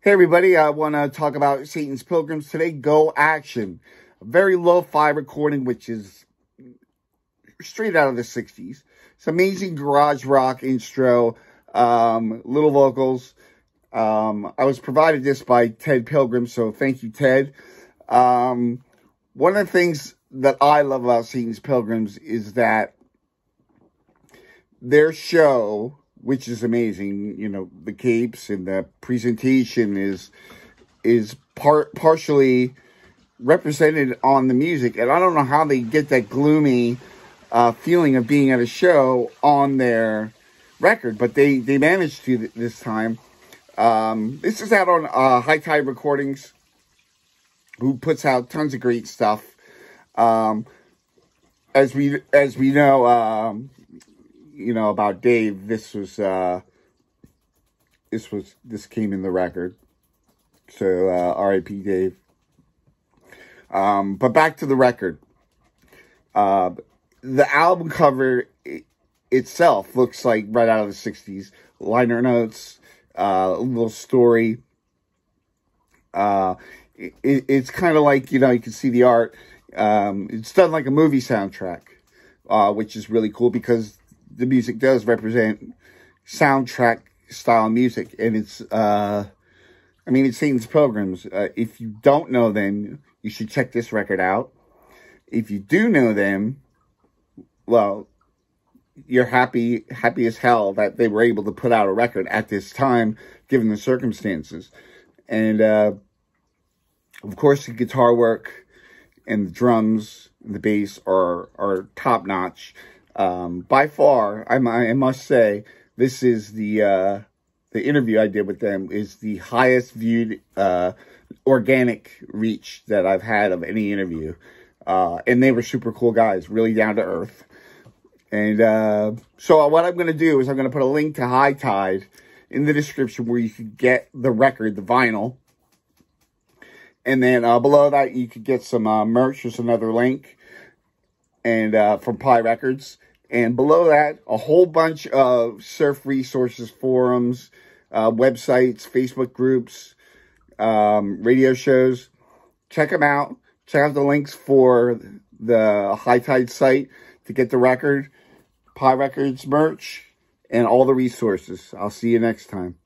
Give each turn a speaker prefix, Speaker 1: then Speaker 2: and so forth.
Speaker 1: Hey everybody, I want to talk about Satan's Pilgrims today. Go Action. A very lo-fi recording, which is straight out of the 60s. It's amazing garage rock intro, little vocals. I was provided this by Ted Pilgrim, so thank you, Ted. One of the things that I love about Satan's Pilgrims is that their show, which is amazing, you know, the capes and the presentation is partially represented on the music. And I don't know how they get that gloomy feeling of being at a show on their record, but they managed to this time. This is out on High Tide Recordings, who puts out tons of great stuff. As we know, you know, about Dave, this came in the record. So, R.I.P. Dave. But back to the record. The album cover itself looks like right out of the 60s. Liner notes, a little story. It's kind of like, you know, you can see the art. It's done like a movie soundtrack, which is really cool because the music does represent soundtrack style music. And it's, I mean, it's Satan's Pilgrims. If you don't know them, you should check this record out. If you do know them, well, you're happy as hell that they were able to put out a record at this time, given the circumstances. And, of course, the guitar work and the drums and the bass are top notch. By far, I must say, this is the interview I did with them is the highest viewed, organic reach that I've had of any interview. And they were super cool guys, really down to earth. And, so what I'm going to do is I'm going to put a link to High Tide in the description where you can get the record, the vinyl. And then, below that, you could get some, merch. There's another link. And, from Pi Records. And below that, a whole bunch of surf resources, forums, websites, Facebook groups, radio shows. Check them out. Check out the links for the High Tide site to get the record, Pi Records merch, and all the resources. I'll see you next time.